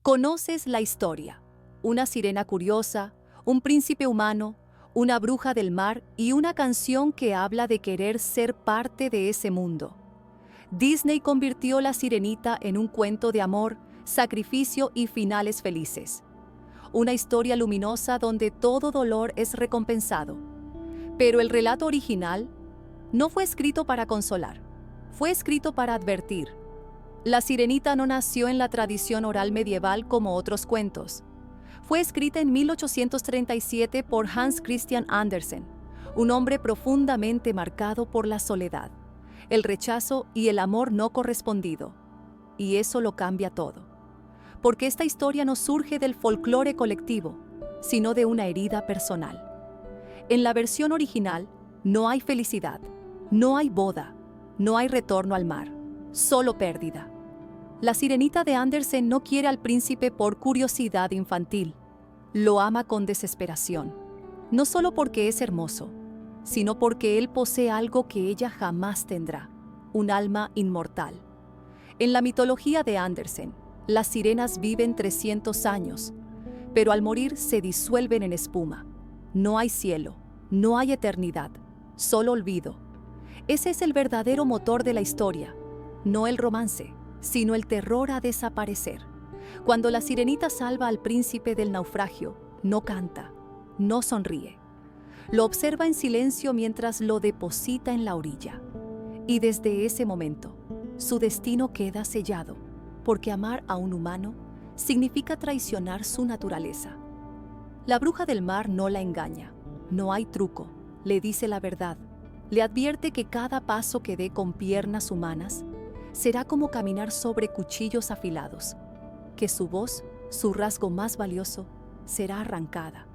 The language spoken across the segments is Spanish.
Conoces la historia: una sirena curiosa, un príncipe humano, una bruja del mar y una canción que habla de querer ser parte de ese mundo. Disney convirtió La Sirenita en un cuento de amor, sacrificio y finales felices. Una historia luminosa donde todo dolor es recompensado. Pero el relato original no fue escrito para consolar, fue escrito para advertir. La Sirenita no nació en la tradición oral medieval como otros cuentos. Fue escrita en 1837 por Hans Christian Andersen, un hombre profundamente marcado por la soledad, el rechazo y el amor no correspondido. Y eso lo cambia todo. Porque esta historia no surge del folclore colectivo, sino de una herida personal. En la versión original, no hay felicidad, no hay boda, no hay retorno al mar, solo pérdida. La Sirenita de Andersen no quiere al príncipe por curiosidad infantil, lo ama con desesperación, no solo porque es hermoso, sino porque él posee algo que ella jamás tendrá, un alma inmortal. En la mitología de Andersen, las sirenas viven 300 años, pero al morir se disuelven en espuma. No hay cielo, no hay eternidad, solo olvido. Ese es el verdadero motor de la historia, no el romance, sino el terror a desaparecer. Cuando la sirenita salva al príncipe del naufragio, no canta, no sonríe. Lo observa en silencio mientras lo deposita en la orilla. Y desde ese momento, su destino queda sellado, porque amar a un humano significa traicionar su naturaleza. La bruja del mar no la engaña, no hay truco, le dice la verdad, le advierte que cada paso que dé con piernas humanas será como caminar sobre cuchillos afilados, que su voz, su rasgo más valioso, será arrancada,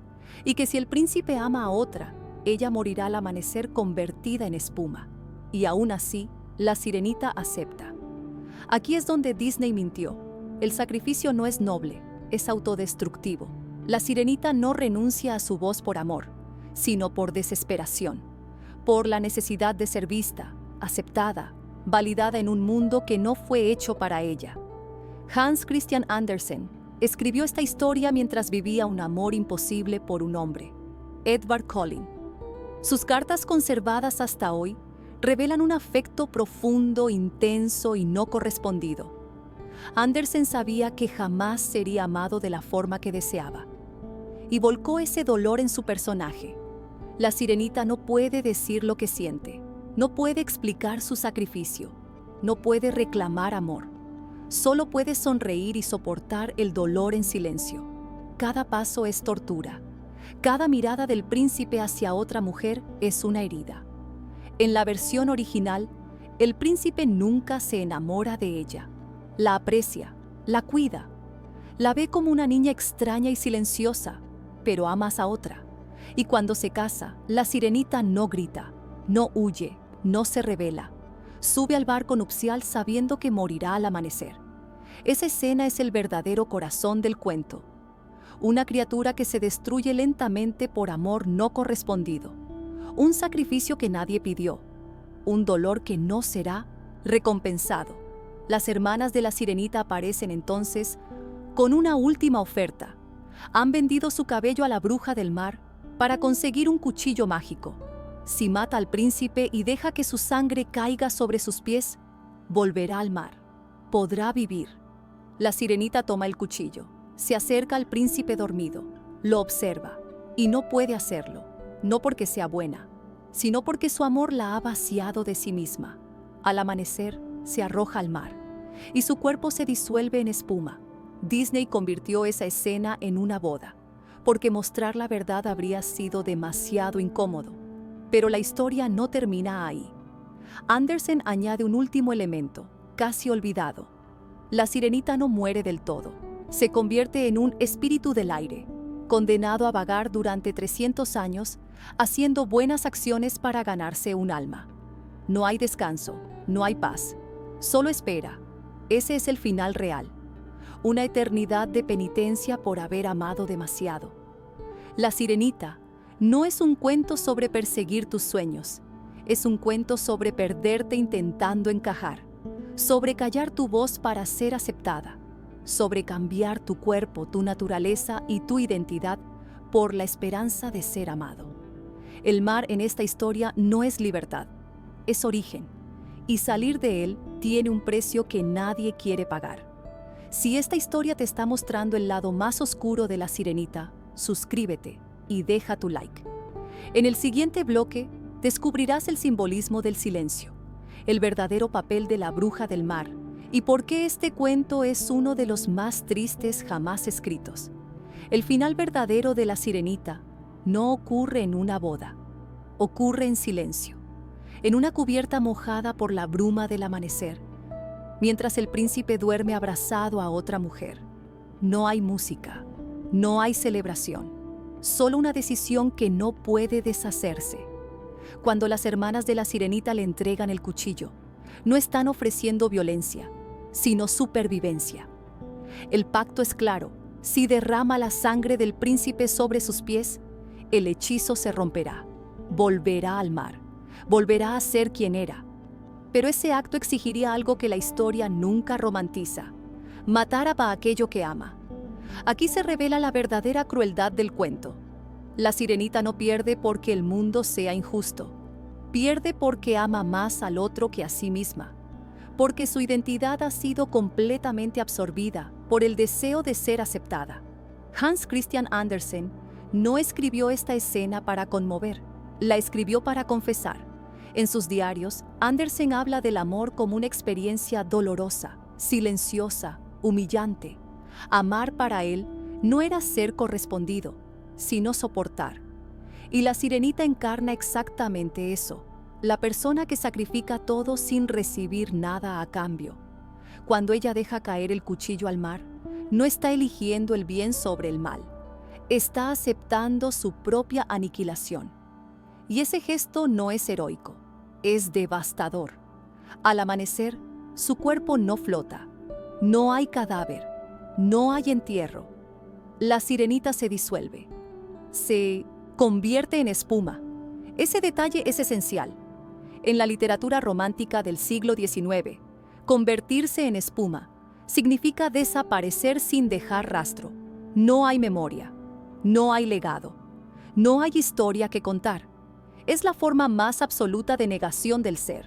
y que si el príncipe ama a otra, ella morirá al amanecer convertida en espuma. Y aún así, la sirenita acepta. Aquí es donde Disney mintió. El sacrificio no es noble, es autodestructivo. La sirenita no renuncia a su voz por amor, sino por desesperación, por la necesidad de ser vista, aceptada, validada en un mundo que no fue hecho para ella. Hans Christian Andersen escribió esta historia mientras vivía un amor imposible por un hombre, Edvard Collin. Sus cartas conservadas hasta hoy revelan un afecto profundo, intenso y no correspondido. Andersen sabía que jamás sería amado de la forma que deseaba, y volcó ese dolor en su personaje. La sirenita no puede decir lo que siente, no puede explicar su sacrificio, no puede reclamar amor. Solo puede sonreír y soportar el dolor en silencio. Cada paso es tortura. Cada mirada del príncipe hacia otra mujer es una herida. En la versión original, el príncipe nunca se enamora de ella. La aprecia, la cuida. La ve como una niña extraña y silenciosa, pero ama a otra. Y cuando se casa, la sirenita no grita, no huye, no se revela. Sube al barco nupcial sabiendo que morirá al amanecer. Esa escena es el verdadero corazón del cuento. Una criatura que se destruye lentamente por amor no correspondido. Un sacrificio que nadie pidió. Un dolor que no será recompensado. Las hermanas de la sirenita aparecen entonces con una última oferta. Han vendido su cabello a la bruja del mar para conseguir un cuchillo mágico. Si mata al príncipe y deja que su sangre caiga sobre sus pies, volverá al mar. Podrá vivir. La sirenita toma el cuchillo, se acerca al príncipe dormido, lo observa y no puede hacerlo, no porque sea buena, sino porque su amor la ha vaciado de sí misma. Al amanecer, se arroja al mar y su cuerpo se disuelve en espuma. Disney convirtió esa escena en una boda, porque mostrar la verdad habría sido demasiado incómodo. Pero la historia no termina ahí. Andersen añade un último elemento, casi olvidado. La sirenita no muere del todo. Se convierte en un espíritu del aire, condenado a vagar durante 300 años, haciendo buenas acciones para ganarse un alma. No hay descanso, no hay paz, solo espera. Ese es el final real. Una eternidad de penitencia por haber amado demasiado. La sirenita no es un cuento sobre perseguir tus sueños, es un cuento sobre perderte intentando encajar, sobre callar tu voz para ser aceptada, sobre cambiar tu cuerpo, tu naturaleza y tu identidad por la esperanza de ser amado. El mar en esta historia no es libertad, es origen, y salir de él tiene un precio que nadie quiere pagar. Si esta historia te está mostrando el lado más oscuro de La Sirenita, suscríbete y deja tu like. En el siguiente bloque, descubrirás el simbolismo del silencio, el verdadero papel de la bruja del mar y por qué este cuento es uno de los más tristes jamás escritos. El final verdadero de La Sirenita no ocurre en una boda, ocurre en silencio, en una cubierta mojada por la bruma del amanecer, mientras el príncipe duerme abrazado a otra mujer. No hay música, no hay celebración, solo una decisión que no puede deshacerse. Cuando las hermanas de La Sirenita le entregan el cuchillo, no están ofreciendo violencia, sino supervivencia. El pacto es claro: si derrama la sangre del príncipe sobre sus pies, el hechizo se romperá, volverá al mar, volverá a ser quien era. Pero ese acto exigiría algo que la historia nunca romantiza: matar a aquello que ama. Aquí se revela la verdadera crueldad del cuento. La Sirenita no pierde porque el mundo sea injusto, pierde porque ama más al otro que a sí misma, porque su identidad ha sido completamente absorbida por el deseo de ser aceptada. Hans Christian Andersen no escribió esta escena para conmover, la escribió para confesar. En sus diarios, Andersen habla del amor como una experiencia dolorosa, silenciosa, humillante. Amar para él no era ser correspondido, sino soportar. Y La Sirenita encarna exactamente eso: la persona que sacrifica todo sin recibir nada a cambio. Cuando ella deja caer el cuchillo al mar, no está eligiendo el bien sobre el mal, está aceptando su propia aniquilación. Y ese gesto no es heroico, es devastador. Al amanecer, su cuerpo no flota, no hay cadáver, no hay entierro. La Sirenita se disuelve, se convierte en espuma. Ese detalle es esencial. En la literatura romántica del siglo XIX, convertirse en espuma significa desaparecer sin dejar rastro. No hay memoria, no hay legado, no hay historia que contar. Es la forma más absoluta de negación del ser.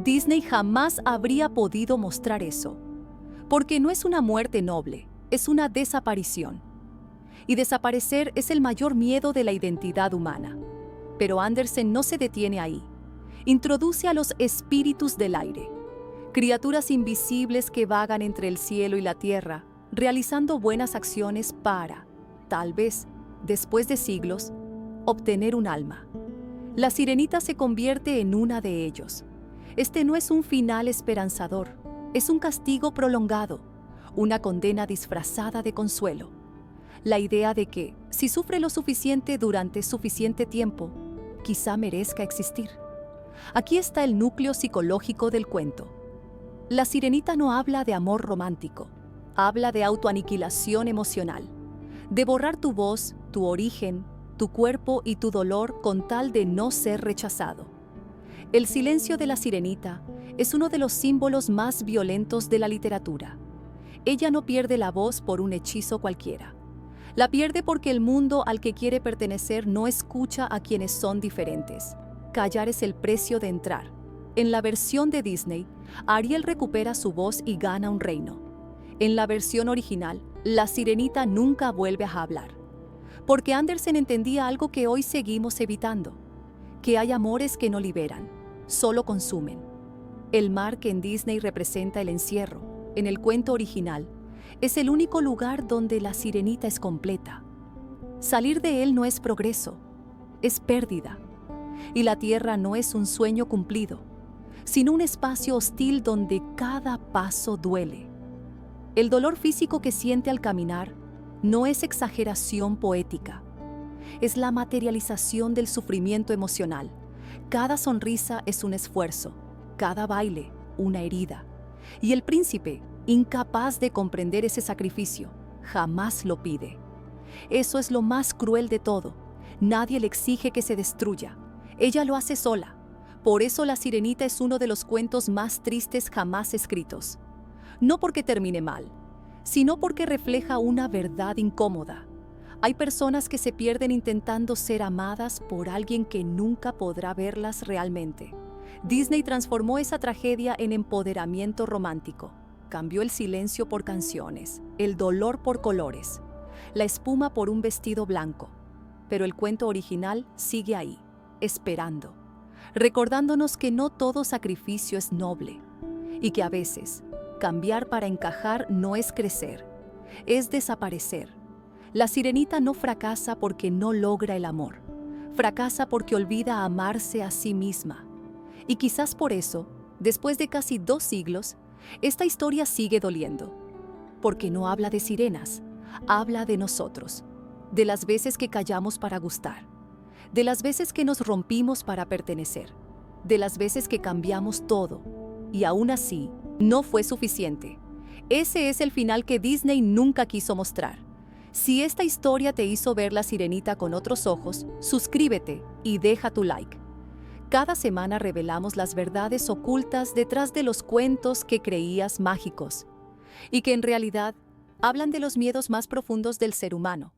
Disney jamás habría podido mostrar eso, porque no es una muerte noble, es una desaparición. Y desaparecer es el mayor miedo de la identidad humana. Pero Andersen no se detiene ahí. Introduce a los espíritus del aire, criaturas invisibles que vagan entre el cielo y la tierra, realizando buenas acciones para, tal vez, después de siglos, obtener un alma. La Sirenita se convierte en una de ellos. Este no es un final esperanzador, es un castigo prolongado, una condena disfrazada de consuelo. La idea de que, si sufre lo suficiente durante suficiente tiempo, quizá merezca existir. Aquí está el núcleo psicológico del cuento. La Sirenita no habla de amor romántico, habla de autoaniquilación emocional, de borrar tu voz, tu origen, tu cuerpo y tu dolor con tal de no ser rechazado. El silencio de La Sirenita es uno de los símbolos más violentos de la literatura. Ella no pierde la voz por un hechizo cualquiera. La pierde porque el mundo al que quiere pertenecer no escucha a quienes son diferentes. Callar es el precio de entrar. En la versión de Disney, Ariel recupera su voz y gana un reino. En la versión original, La Sirenita nunca vuelve a hablar. Porque Andersen entendía algo que hoy seguimos evitando: que hay amores que no liberan, solo consumen. El mar, que en Disney representa el encierro, en el cuento original, es el único lugar donde La Sirenita es completa. Salir de él no es progreso, es pérdida. Y la tierra no es un sueño cumplido, sino un espacio hostil donde cada paso duele. El dolor físico que siente al caminar no es exageración poética, es la materialización del sufrimiento emocional. Cada sonrisa es un esfuerzo, cada baile una herida. Y el príncipe, incapaz de comprender ese sacrificio, jamás lo pide. Eso es lo más cruel de todo. Nadie le exige que se destruya. Ella lo hace sola. Por eso La Sirenita es uno de los cuentos más tristes jamás escritos. No porque termine mal, sino porque refleja una verdad incómoda. Hay personas que se pierden intentando ser amadas por alguien que nunca podrá verlas realmente. Disney transformó esa tragedia en empoderamiento romántico. Cambió el silencio por canciones, el dolor por colores, la espuma por un vestido blanco. Pero el cuento original sigue ahí, esperando, recordándonos que no todo sacrificio es noble y que a veces cambiar para encajar no es crecer, es desaparecer. La sirenita no fracasa porque no logra el amor, fracasa porque olvida amarse a sí misma. Y quizás por eso, después de casi 2 siglos, esta historia sigue doliendo, porque no habla de sirenas, habla de nosotros, de las veces que callamos para gustar, de las veces que nos rompimos para pertenecer, de las veces que cambiamos todo, y aún así, no fue suficiente. Ese es el final que Disney nunca quiso mostrar. Si esta historia te hizo ver la sirenita con otros ojos, suscríbete y deja tu like. Cada semana revelamos las verdades ocultas detrás de los cuentos que creías mágicos y que en realidad hablan de los miedos más profundos del ser humano.